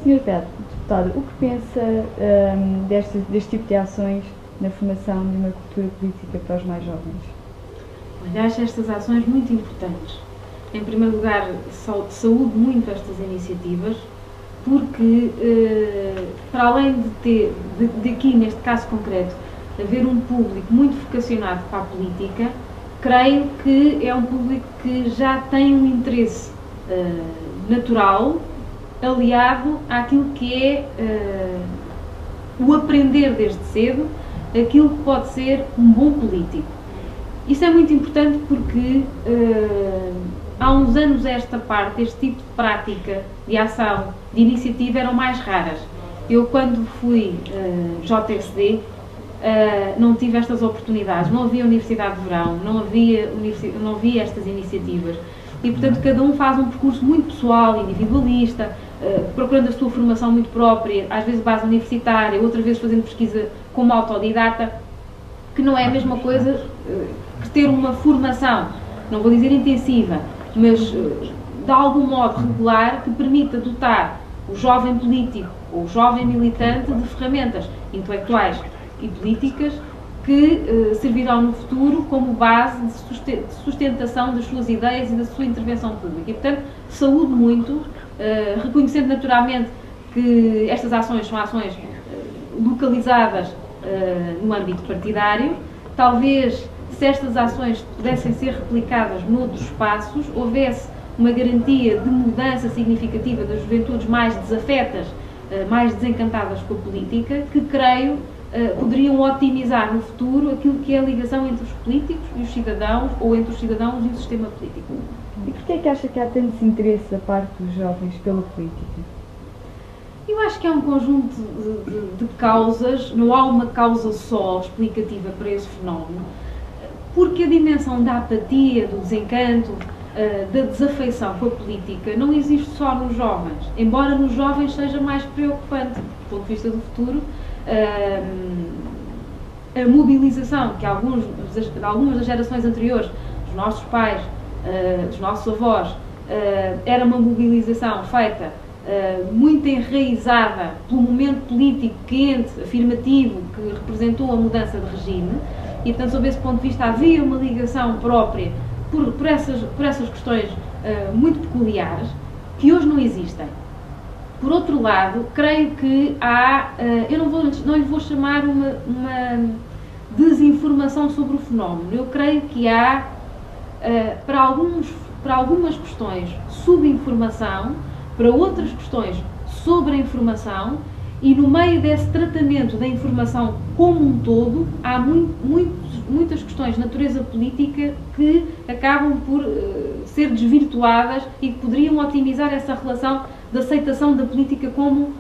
Senhor Deputado, o que pensa deste tipo de ações na formação de uma cultura política para os mais jovens? Olha, acho estas ações muito importantes. Em primeiro lugar, saúdo muito estas iniciativas, porque, para além de aqui, neste caso concreto, haver um público muito vocacionado para a política, creio que é um público que já tem um interesse natural, aliado àquilo que é o aprender desde cedo, aquilo que pode ser um bom político. Isso é muito importante porque há uns anos esta parte, este tipo de prática, de ação, de iniciativa eram mais raras. Eu, quando fui JSD, não tive estas oportunidades, não havia universidade de verão, não havia estas iniciativas. E, portanto, cada um faz um percurso muito pessoal, individualista, procurando a sua formação muito própria, às vezes base universitária, outras vezes fazendo pesquisa como autodidata, que não é a mesma coisa que ter uma formação, não vou dizer intensiva, mas de algum modo regular, que permita dotar o jovem político ou o jovem militante de ferramentas intelectuais e políticas que servirão no futuro como base de sustentação das suas ideias e da sua intervenção pública. E, portanto, saúdo muito, reconhecendo naturalmente que estas ações são ações localizadas no âmbito partidário. Talvez, se estas ações pudessem ser replicadas noutros espaços, houvesse uma garantia de mudança significativa das juventudes mais desafetas, mais desencantadas com a política, que creio poderiam otimizar no futuro aquilo que é a ligação entre os políticos e os cidadãos, ou entre os cidadãos e o sistema político. E porquê é que acha que há tanto desinteresse da parte dos jovens pela política? Eu acho que há um conjunto de causas, não há uma causa só explicativa para esse fenómeno, porque a dimensão da apatia, do desencanto, da desafeição com a política não existe só nos jovens, embora nos jovens seja mais preocupante, do ponto de vista do futuro. A mobilização que algumas das gerações anteriores, dos nossos pais, dos nossos avós, era uma mobilização feita muito enraizada pelo momento político quente, afirmativo, que representou a mudança de regime, e, portanto, sob esse ponto de vista, havia uma ligação própria por essas questões muito peculiares, que hoje não existem. Por outro lado, creio que há, eu não lhe vou chamar uma desinformação sobre o fenómeno, eu creio que há, para algumas questões, subinformação, para outras questões, sobre a informação, e no meio desse tratamento da informação como um todo, há muitas questões de natureza política que acabam por ser desvirtuadas e que poderiam otimizar essa relação de aceitação da política como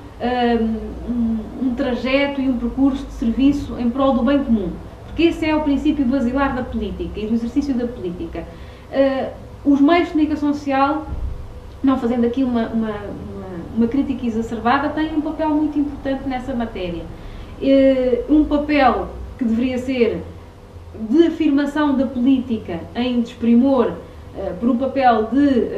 um trajeto e um percurso de serviço em prol do bem comum. Porque esse é o princípio basilar da política e do exercício da política. Os meios de comunicação social, não fazendo aqui uma crítica exacerbada, têm um papel muito importante nessa matéria. Um papel que deveria ser de afirmação da política em desprimor, por um papel de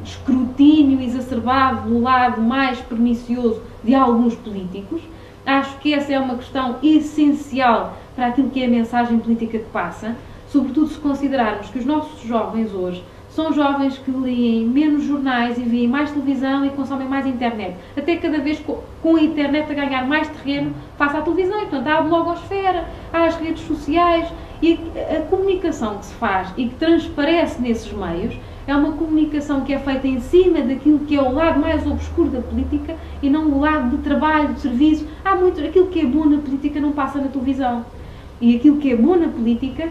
escrutínio exacerbado do lado mais pernicioso de alguns políticos. Acho que essa é uma questão essencial para aquilo que é a mensagem política que passa, sobretudo se considerarmos que os nossos jovens hoje são jovens que leem menos jornais e veem mais televisão e consomem mais internet. Até cada vez com a internet a ganhar mais terreno face à televisão. E, portanto, há a blogosfera, há as redes sociais, e a comunicação que se faz e que transparece nesses meios é uma comunicação que é feita em cima daquilo que é o lado mais obscuro da política e não o lado de trabalho, de serviço. Aquilo que é bom na política não passa na televisão. E aquilo que é bom na política,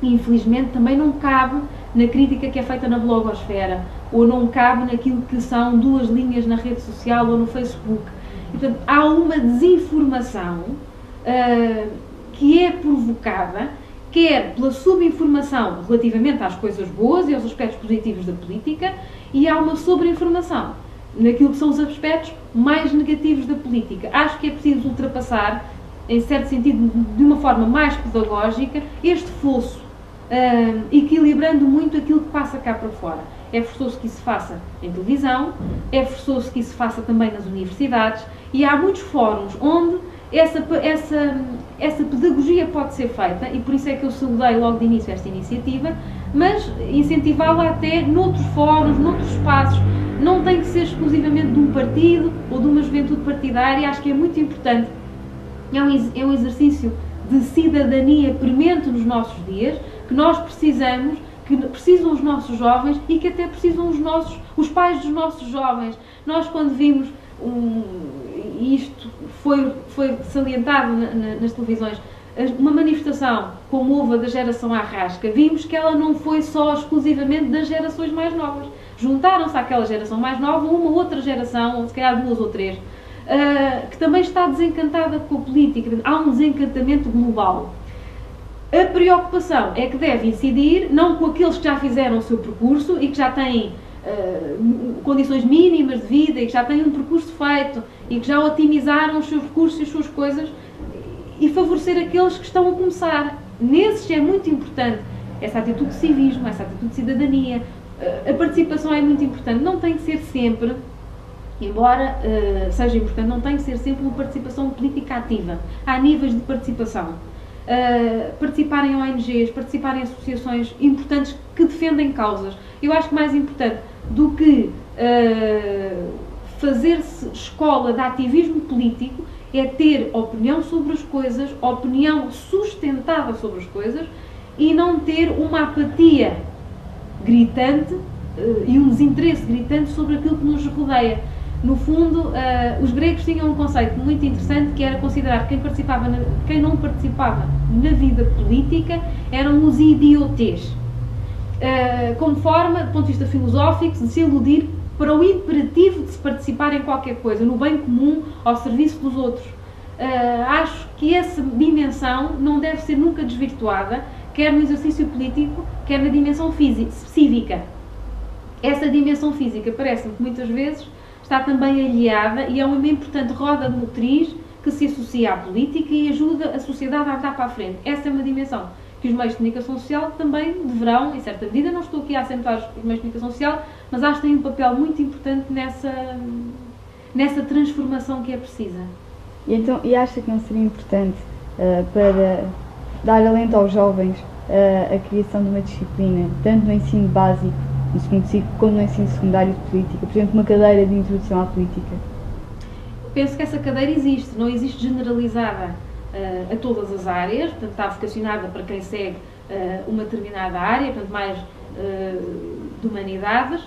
infelizmente, também não cabe na crítica que é feita na blogosfera, ou não cabe naquilo que são 2 linhas na rede social ou no Facebook. E, portanto, há uma desinformação que é provocada, quer pela subinformação relativamente às coisas boas e aos aspectos positivos da política, e há uma sobreinformação naquilo que são os aspectos mais negativos da política. Acho que é preciso ultrapassar, em certo sentido, de uma forma mais pedagógica, este fosso, equilibrando muito aquilo que passa cá para fora. é forçoso que isso se faça em televisão, é forçoso que isso se faça também nas universidades, e há muitos fóruns onde essa pedagogia pode ser feita, e por isso é que eu saudei logo de início esta iniciativa, mas incentivá-la até noutros fóruns, noutros espaços. Não tem que ser exclusivamente de um partido ou de uma juventude partidária. Acho que é muito importante. É um exercício de cidadania premente nos nossos dias, que nós precisamos, que precisam os nossos jovens e que até precisam os pais dos nossos jovens. Nós, quando vimos, isto foi salientado nas televisões, uma manifestação como houve a da geração Arrasca, vimos que ela não foi só exclusivamente das gerações mais novas. Juntaram-se àquela geração mais nova uma outra geração, ou se calhar duas ou três, que também está desencantada com a política. Há um desencantamento global. A preocupação é que deve incidir não com aqueles que já fizeram o seu percurso e que já têm condições mínimas de vida e que já têm um percurso feito e que já otimizaram os seus recursos e as suas coisas, e favorecer aqueles que estão a começar. Nesses é muito importante essa atitude de civismo, essa atitude de cidadania. A participação é muito importante. Não tem que ser sempre, embora seja importante, não tem que ser sempre uma participação política ativa. Há níveis de participação. Participar em ONGs, participar em associações importantes que defendem causas. Eu acho que mais importante do que fazer-se escola de ativismo político é ter opinião sobre as coisas, opinião sustentada sobre as coisas, e não ter uma apatia gritante e um desinteresse gritante sobre aquilo que nos rodeia. No fundo, os gregos tinham um conceito muito interessante, que era considerar que quem não participava na vida política eram os idiotes, como forma, do ponto de vista filosófico, de se iludir para o imperativo de se participar em qualquer coisa, no bem comum, ao serviço dos outros. Acho que essa dimensão não deve ser nunca desvirtuada, quer no exercício político, quer na dimensão cívica. Essa dimensão física parece-me que muitas vezes está também aliada, e é uma importante roda motriz que se associa à política e ajuda a sociedade a andar para a frente. Essa é uma dimensão que os meios de comunicação social também deverão, em certa medida, não estou aqui a acentuar os meios de comunicação social, mas acho que têm um papel muito importante nessa transformação que é precisa. E acha que não seria importante para dar alento aos jovens a criação de uma disciplina, tanto no ensino básico, no segundo ciclo, como no ensino secundário de política, por exemplo, uma cadeira de introdução à política? Penso que essa cadeira existe, não existe generalizada a todas as áreas, portanto está vocacionada para quem segue uma determinada área, portanto mais de humanidades.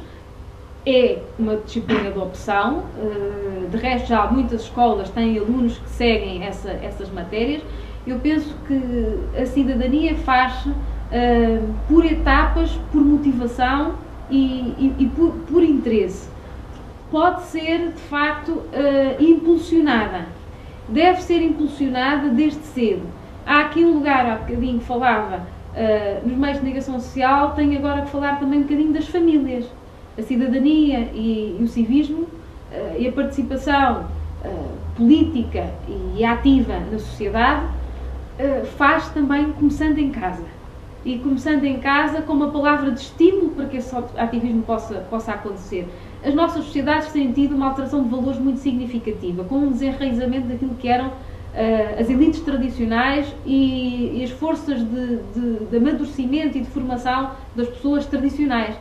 É uma disciplina de opção, de resto já muitas escolas têm alunos que seguem essas matérias. Eu penso que a cidadania faz por etapas, por motivação e por interesse. Pode ser, de facto, impulsionada. Deve ser impulsionada desde cedo. Há aqui um lugar, há bocadinho que falava nos meios de comunicação social, tenho agora que falar também um bocadinho das famílias. A cidadania e o civismo e a participação política e ativa na sociedade faz também começando em casa. E começando em casa com uma palavra de estímulo para que esse ativismo possa acontecer. As nossas sociedades têm tido uma alteração de valores muito significativa, com um desenraizamento daquilo que eram as elites tradicionais e as forças de amadurecimento e de formação das pessoas tradicionais.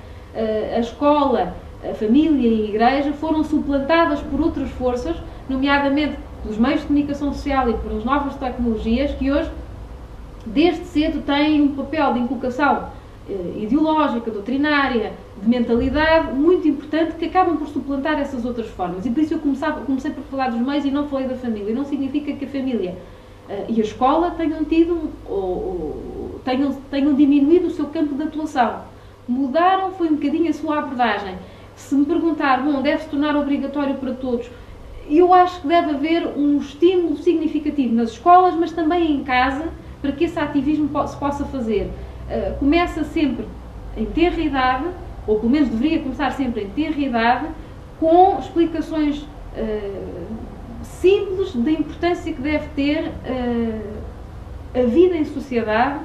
A escola, a família e a igreja foram suplantadas por outras forças, nomeadamente pelos meios de comunicação social e pelas novas tecnologias, que hoje, desde cedo, têm um papel de inculcação ideológica, doutrinária, de mentalidade muito importante, que acabam por suplantar essas outras formas. E por isso eu comecei por falar dos meios e não falei da família. Não significa que a família e a escola tenham tenham diminuído o seu campo de atuação. Mudaram, foi um bocadinho a sua abordagem. Se me perguntar, deve-se tornar obrigatório para todos, eu acho que deve haver um estímulo significativo nas escolas, mas também em casa, para que esse ativismo se possa fazer. Começa sempre em tenra idade, ou pelo menos deveria começar sempre em tenra idade, com explicações simples da importância que deve ter a vida em sociedade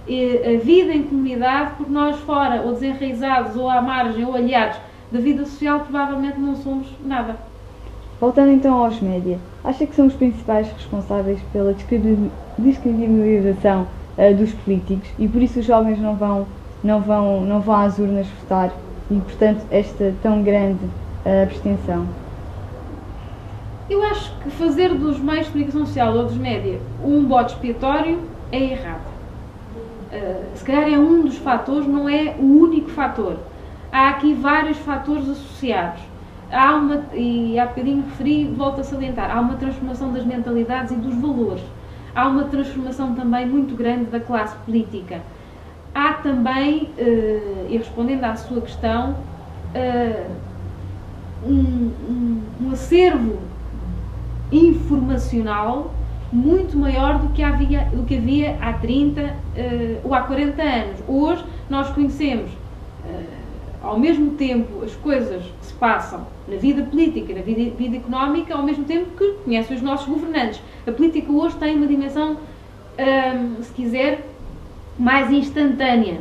a vida em comunidade, porque nós fora, ou desenraizados, ou à margem, ou aliados da vida social, provavelmente não somos nada. Voltando então aos média, acha que são os principais responsáveis pela descredibilização dos políticos e por isso os jovens não vão às urnas votar e, portanto, esta tão grande abstenção? Eu acho que fazer dos meios de comunicação social ou dos média um bode expiatório é errado. Se calhar é um dos fatores, não é o único fator. Há aqui vários fatores associados. E há bocadinho referi, volto a salientar, há uma transformação das mentalidades e dos valores. Há uma transformação também muito grande da classe política. Há também, e respondendo à sua questão, um acervo informacional muito maior do que havia há 30 ou há 40 anos. Hoje nós conhecemos ao mesmo tempo as coisas que se passam na vida política, na vida económica, ao mesmo tempo que conhecem os nossos governantes. A política hoje tem uma dimensão, se quiser, mais instantânea.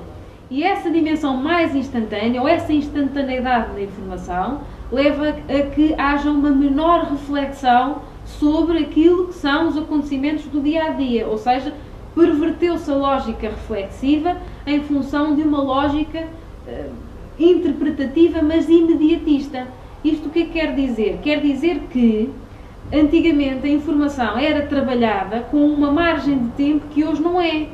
E essa dimensão mais instantânea, ou essa instantaneidade da informação, leva a que haja uma menor reflexão sobre aquilo que são os acontecimentos do dia-a-dia, ou seja, perverteu-se a lógica reflexiva em função de uma lógica interpretativa, mas imediatista. Isto o que é que quer dizer? Quer dizer que antigamente a informação era trabalhada com uma margem de tempo que hoje não é.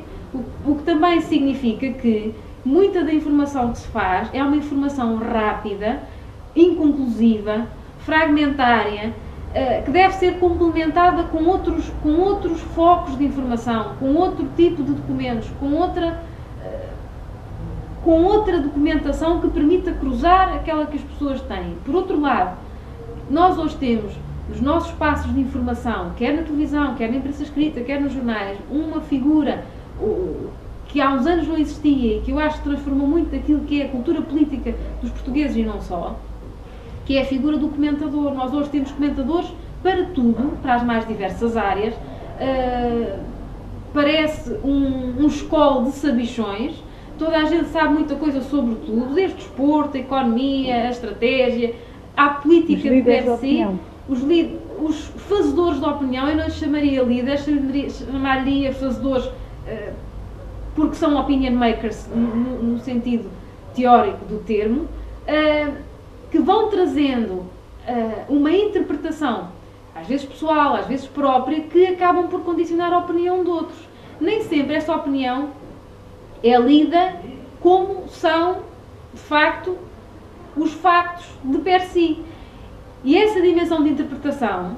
O que também significa que muita da informação que se faz é uma informação rápida, inconclusiva, fragmentária, que deve ser complementada com outros focos de informação, com outro tipo de documentos, com outra documentação que permita cruzar aquela que as pessoas têm. Por outro lado, nós hoje temos nos nossos espaços de informação, quer na televisão, quer na imprensa escrita, quer nos jornais, uma figura que há uns anos não existia e que eu acho que transformou muito aquilo que é a cultura política dos portugueses e não só, que é a figura do comentador. Nós hoje temos comentadores para tudo, para as mais diversas áreas. Parece um escola de sabichões. Toda a gente sabe muita coisa sobre tudo, desde o desporto, a economia, a estratégia, a política de per si. Os fazedores de opinião, eu não lhes chamaria líderes, chamaria fazedores porque são opinion makers no sentido teórico do termo, que vão trazendo uma interpretação, às vezes pessoal, às vezes própria, que acabam por condicionar a opinião de outros. Nem sempre essa opinião é lida como são, de facto, os factos de per si. E essa dimensão de interpretação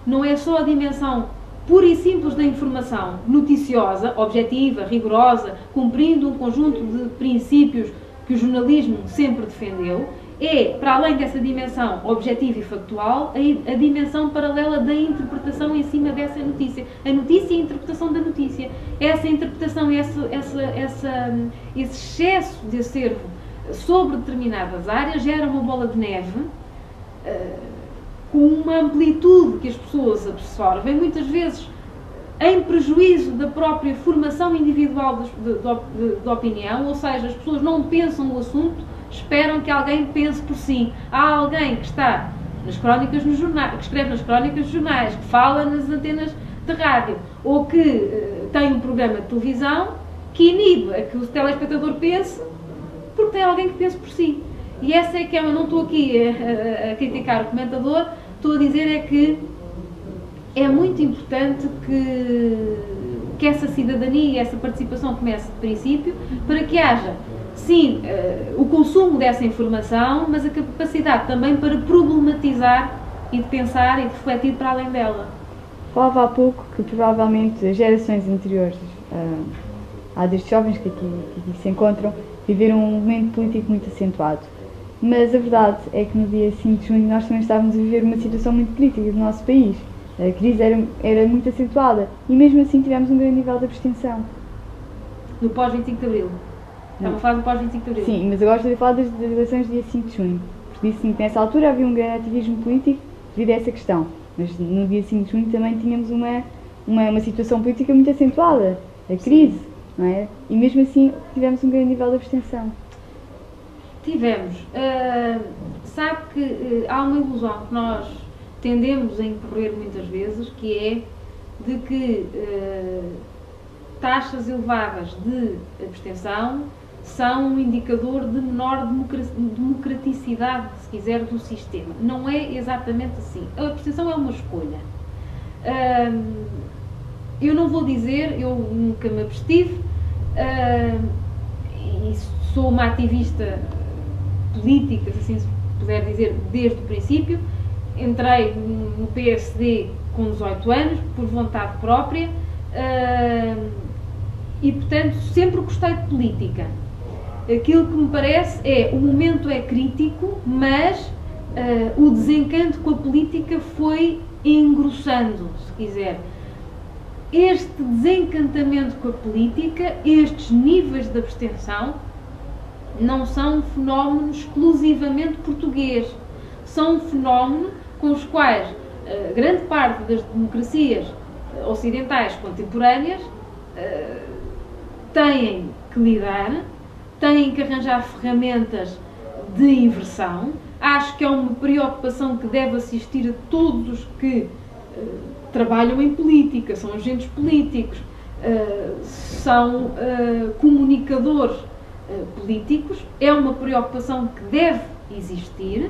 não é só a dimensão pura e simples da informação noticiosa, objetiva, rigorosa, cumprindo um conjunto de princípios que o jornalismo sempre defendeu, é, para além dessa dimensão objetiva e factual, a dimensão paralela da interpretação em cima dessa notícia. A notícia e a interpretação da notícia. Essa interpretação, esse excesso de acervo sobre determinadas áreas gera uma bola de neve com uma amplitude que as pessoas absorvem, muitas vezes em prejuízo da própria formação individual de opinião, ou seja, as pessoas não pensam no assunto, esperam que alguém pense por si. Há alguém que está nas crónicas nos jornais, que escreve nas crónicas dos jornais, que fala nas antenas de rádio, ou que tem um programa de televisão que inibe a que o telespectador pense, porque tem alguém que pense por si. E essa é que eu não estou aqui a criticar o comentador, estou a dizer é que é muito importante que essa cidadania e essa participação comece de princípio, para que haja, sim, o consumo dessa informação, mas a capacidade também para problematizar e de pensar e de refletir para além dela. Falava há pouco que provavelmente as gerações anteriores à destes jovens que aqui se encontram viveram um momento político muito acentuado. Mas a verdade é que no dia 5 de junho nós também estávamos a viver uma situação muito crítica do nosso país. A crise era muito acentuada e mesmo assim tivemos um grande nível de abstenção. No pós-25 de Abril? Estava a falar do pós-25 de Abril? Sim, mas eu gosto de falar das eleições do dia 5 de junho. Porque disse-me que nessa altura havia um grande ativismo político devido a essa questão. Mas no dia 5 de junho também tínhamos uma situação política muito acentuada. A crise. não é? E mesmo assim tivemos um grande nível de abstenção. Tivemos. Sabe que há uma ilusão que nós tendemos a incorrer muitas vezes, que é de que taxas elevadas de abstenção são um indicador de menor democraticidade, se quiser, do sistema. Não é exatamente assim. A abstenção é uma escolha. Eu não vou dizer, eu nunca me abstive, e sou uma ativista política, se assim se puder dizer, desde o princípio. Entrei no PSD com 18 anos, por vontade própria, e, portanto, sempre gostei de política. Aquilo que me parece é, o momento é crítico, mas o desencanto com a política foi engrossando, se quiser. Este desencantamento com a política, estes níveis de abstenção, não são um fenómeno exclusivamente português. São um fenómeno com os quais grande parte das democracias ocidentais contemporâneas têm que lidar, têm que arranjar ferramentas de inversão. Acho que é uma preocupação que deve assistir a todos os que trabalham em política, são agentes políticos, são comunicadores políticos. É uma preocupação que deve existir,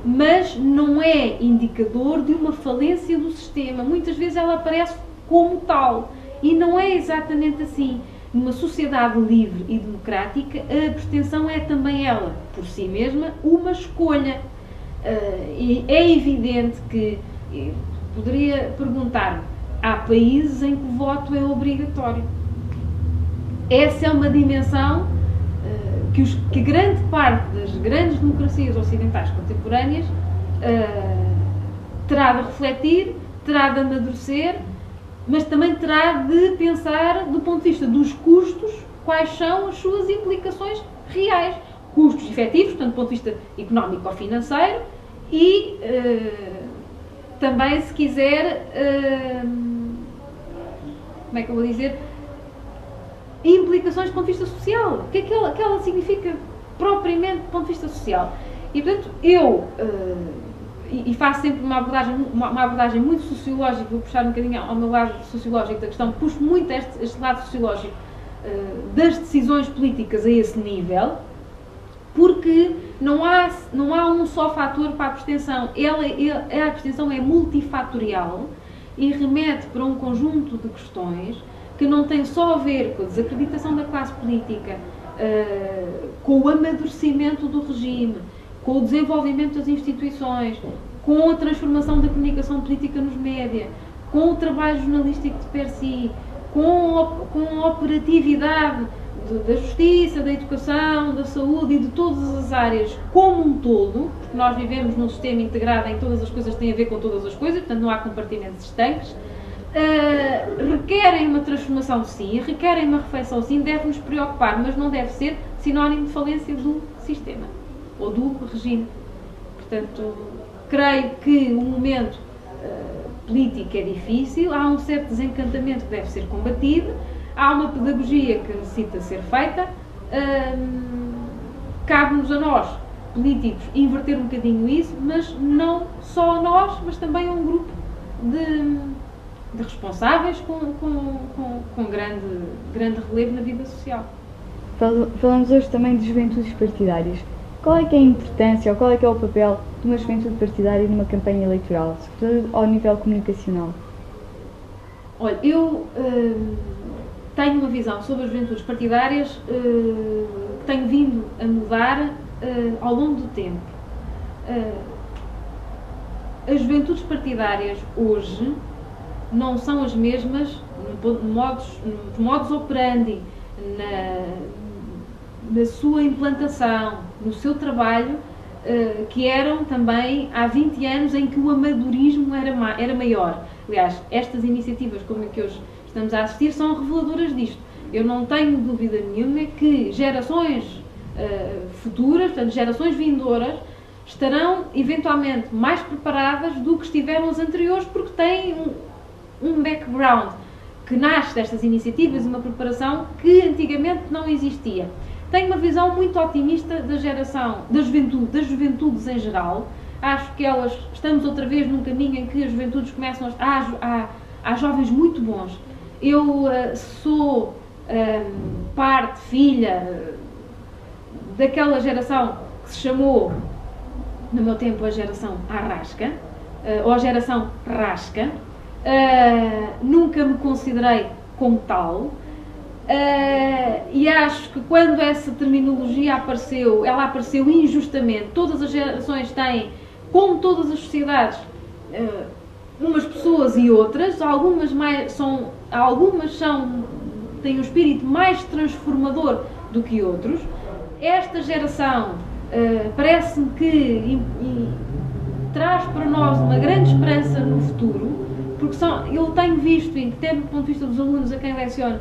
mas não é indicador de uma falência do sistema. Muitas vezes ela aparece como tal, e não é exatamente assim. Numa sociedade livre e democrática, a abstenção é também ela, por si mesma, uma escolha. E é evidente que, poderia perguntar-me, há países em que o voto é obrigatório. Essa é uma dimensão que grande parte das grandes democracias ocidentais contemporâneas terá de refletir, terá de amadurecer, mas também terá de pensar do ponto de vista dos custos, quais são as suas implicações reais. Custos efetivos, portanto, do ponto de vista económico ou financeiro, e também, se quiser, como é que eu vou dizer, implicações do ponto de vista social. O que é que ela significa propriamente do ponto de vista social? E, portanto, eu... e faço sempre uma abordagem muito sociológica, vou puxar um bocadinho ao meu lado sociológico da questão, puxo muito este lado sociológico das decisões políticas a esse nível, porque não há um só fator para a abstenção. A abstenção é multifatorial e remete para um conjunto de questões que não tem só a ver com a desacreditação da classe política, com o amadurecimento do regime, com o desenvolvimento das instituições, com a transformação da comunicação política nos média, com o trabalho jornalístico de per si, com a operatividade da justiça, da educação, da saúde e de todas as áreas como um todo, porque nós vivemos num sistema integrado em que todas as coisas têm a ver com todas as coisas, portanto não há compartimentos estanques, requerem uma transformação sim, requerem uma reflexão sim, deve-nos preocupar, mas não deve ser sinónimo de falência do sistema ou do regime. Portanto, creio que o momento político é difícil, há um certo desencantamento que deve ser combatido, há uma pedagogia que necessita ser feita, cabe-nos a nós, políticos, inverter um bocadinho isso, mas não só a nós, mas também a um grupo de responsáveis com grande relevo na vida social. Falamos hoje também de juventudes partidárias. Qual é que é a importância, ou qual é que é o papel de uma juventude partidária numa campanha eleitoral, sobretudo ao nível comunicacional? Olha, eu tenho uma visão sobre as juventudes partidárias que tenho vindo a mudar ao longo do tempo. As juventudes partidárias hoje não são as mesmas nos modus operandi, na sua implantação, no seu trabalho, que eram também há 20 anos em que o amadorismo era maior. Aliás, estas iniciativas como a que hoje estamos a assistir são reveladoras disto. Eu não tenho dúvida nenhuma que gerações futuras, portanto, gerações vindouras, estarão eventualmente mais preparadas do que estiveram as anteriores, porque têm um background que nasce destas iniciativas e uma preparação que antigamente não existia. Tenho uma visão muito otimista da geração, da juventude, das juventudes em geral. Acho que estamos outra vez num caminho em que as juventudes começam há jovens muito bons. Eu sou parte, filha daquela geração que se chamou, no meu tempo, a geração Arrasca, ou a geração Rasca. Nunca me considerei como tal. E acho que quando essa terminologia apareceu, ela apareceu injustamente. Todas as gerações têm, como todas as sociedades, umas pessoas e outras. Algumas têm um espírito mais transformador do que outros. Esta geração parece-me que traz para nós uma grande esperança no futuro, porque eu tenho visto, até do ponto de vista dos alunos a quem leciono,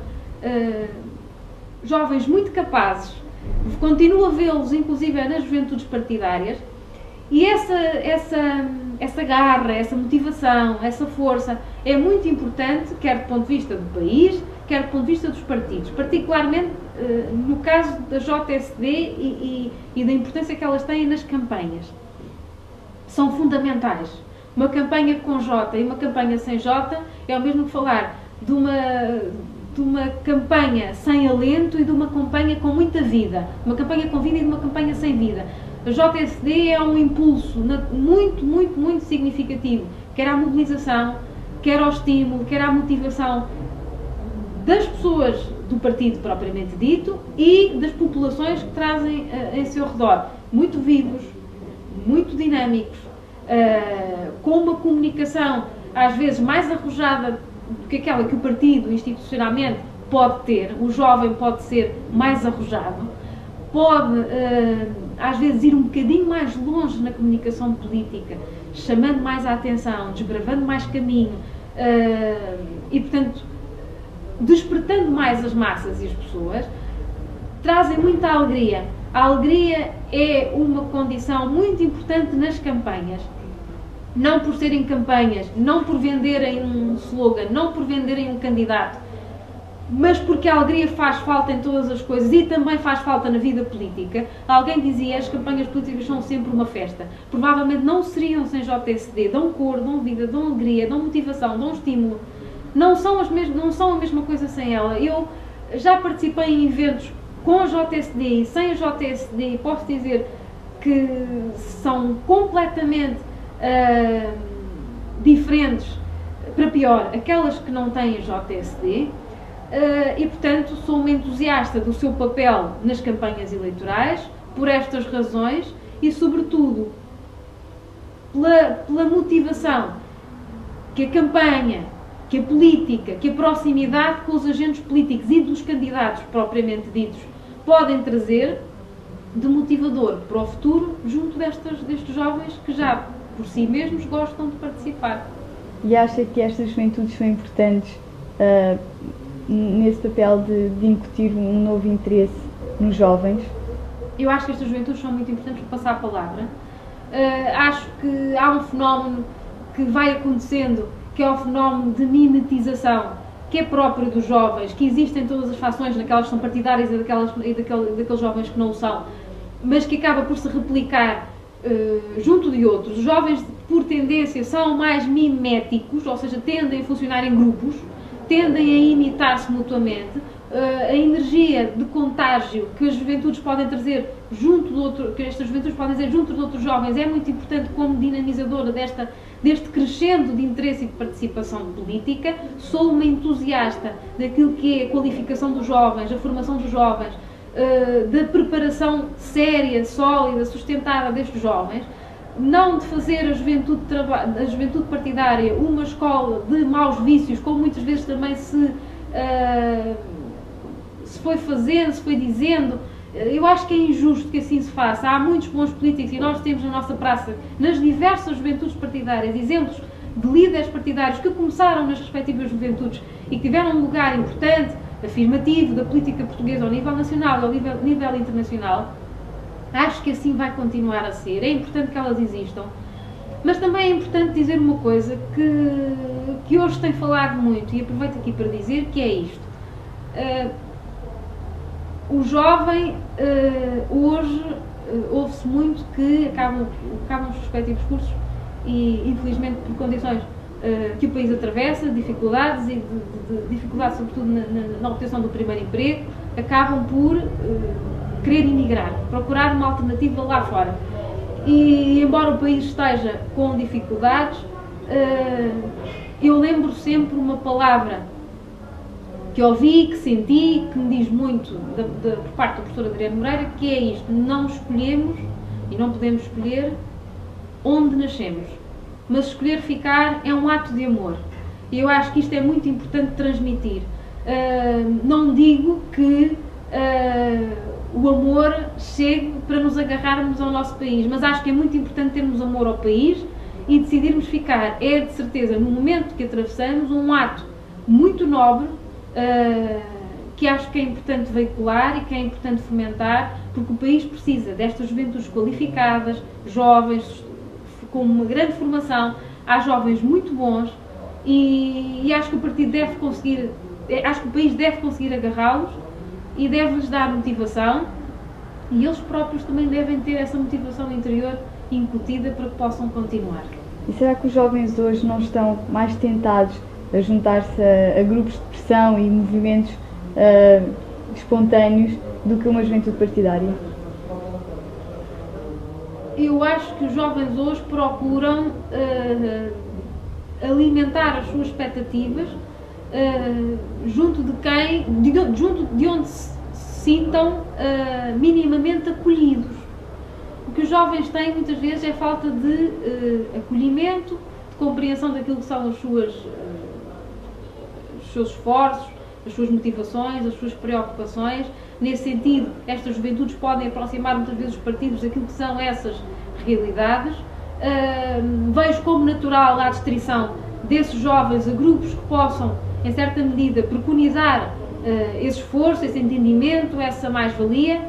jovens muito capazes, continuo a vê-los inclusive nas juventudes partidárias, e essa garra, essa motivação, essa força é muito importante, quer do ponto de vista do país, quer do ponto de vista dos partidos, particularmente no caso da JSD e da importância que elas têm nas campanhas. São fundamentais. Uma campanha com J e uma campanha sem J é o mesmo que falar de uma campanha sem alento e de uma campanha com muita vida. Uma campanha com vida e de uma campanha sem vida. A JSD é um impulso muito, muito, muito significativo, quer à mobilização, quer ao estímulo, quer à motivação das pessoas do partido propriamente dito e das populações que trazem em seu redor. Muito vivos, muito dinâmicos, com uma comunicação às vezes mais arrojada do que aquela que o partido institucionalmente pode ter. O jovem pode ser mais arrojado, pode às vezes ir um bocadinho mais longe na comunicação política, chamando mais a atenção, desbravando mais caminho e, portanto, despertando mais as massas e as pessoas. Trazem muita alegria. A alegria é uma condição muito importante nas campanhas. Não por serem campanhas, não por venderem um slogan, não por venderem um candidato, mas porque a alegria faz falta em todas as coisas e também faz falta na vida política. Alguém dizia, as campanhas políticas são sempre uma festa. Provavelmente não seriam sem JSD. Dão cor, dão vida, dão alegria, dão motivação, dão estímulo. Não são a mesma coisa sem ela. Eu já participei em eventos com a JSD e sem a JSD e posso dizer que são completamente diferentes, para pior, aquelas que não têm a JSD. E, portanto, sou uma entusiasta do seu papel nas campanhas eleitorais, por estas razões e, sobretudo, pela motivação que a campanha, que a política, que a proximidade com os agentes políticos e dos candidatos propriamente ditos podem trazer de motivador para o futuro junto destes jovens que já, por si mesmos, gostam de participar. E acha que estas juventudes são importantes nesse papel de incutir um novo interesse nos jovens? Eu acho que estas juventudes são muito importantes para passar a palavra. Acho que há um fenómeno que vai acontecendo, que é o fenómeno de mimetização, que é próprio dos jovens, que existe em todas as fações, naquelas que são partidárias e daqueles jovens que não o são, mas que acaba por se replicar junto de outros. Os jovens, por tendência, são mais miméticos, ou seja, tendem a funcionar em grupos, tendem a imitar-se mutuamente. A energia de contágio que as juventudes podem trazer que estas juventudes podem trazer junto de outros jovens é muito importante como dinamizadora deste crescendo de interesse e de participação política. Sou uma entusiasta daquilo que é a qualificação dos jovens, a formação dos jovens, da preparação séria, sólida, sustentada destes jovens. Não de fazer a juventude partidária uma escola de maus vícios, como muitas vezes também se foi fazendo, se foi dizendo. Eu acho que é injusto que assim se faça. Há muitos bons políticos e nós temos na nossa praça, nas diversas juventudes partidárias, exemplos de líderes partidários que começaram nas respectivas juventudes e que tiveram um lugar importante, afirmativo, da política portuguesa ao nível nacional e ao nível internacional. Acho que assim vai continuar a ser. É importante que elas existam. Mas também é importante dizer uma coisa que hoje tem falado muito, e aproveito aqui para dizer, que é isto. O jovem, hoje, ouve-se muito que acabam os respectivos cursos e, infelizmente, por condições que o país atravessa, dificuldades e de dificuldades, sobretudo na obtenção do primeiro emprego, acabam por querer emigrar, procurar uma alternativa lá fora. E, embora o país esteja com dificuldades, eu lembro sempre uma palavra que ouvi, que senti, que me diz muito por parte do professor Adriano Moreira, que é isto: não escolhemos e não podemos escolher onde nascemos, mas escolher ficar é um ato de amor. E eu acho que isto é muito importante transmitir. Não digo que o amor chegue para nos agarrarmos ao nosso país, mas acho que é muito importante termos amor ao país e decidirmos ficar. É, de certeza, no momento que atravessamos, um ato muito nobre, que acho que é importante veicular e que é importante fomentar, porque o país precisa destas juventudes qualificadas, jovens, com uma grande formação. Há jovens muito bons e acho que o partido deve conseguir, acho que o país deve conseguir agarrá-los e deve-lhes dar motivação, e eles próprios também devem ter essa motivação interior incutida para que possam continuar. E será que os jovens hoje não estão mais tentados a juntar-se a grupos de pressão e movimentos espontâneos do que uma juventude partidária? Eu acho que os jovens hoje procuram alimentar as suas expectativas junto de onde se sintam minimamente acolhidos. O que os jovens têm muitas vezes é falta de acolhimento, de compreensão daquilo que são os seus esforços, as suas motivações, as suas preocupações. Nesse sentido, estas juventudes podem aproximar muitas vezes os partidos daquilo que são essas realidades. Vejo como natural a adscrição desses jovens a grupos que possam, em certa medida, preconizar esse esforço, esse entendimento, essa mais-valia,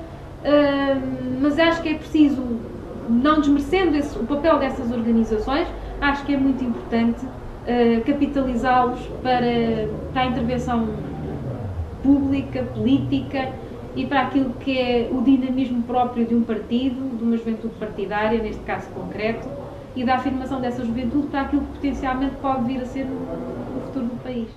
mas acho que é preciso, não desmerecendo o papel dessas organizações, acho que é muito importante capitalizá-los para a intervenção pública, política e para aquilo que é o dinamismo próprio de um partido, de uma juventude partidária, neste caso concreto, e da afirmação dessa juventude para aquilo que potencialmente pode vir a ser o futuro do país.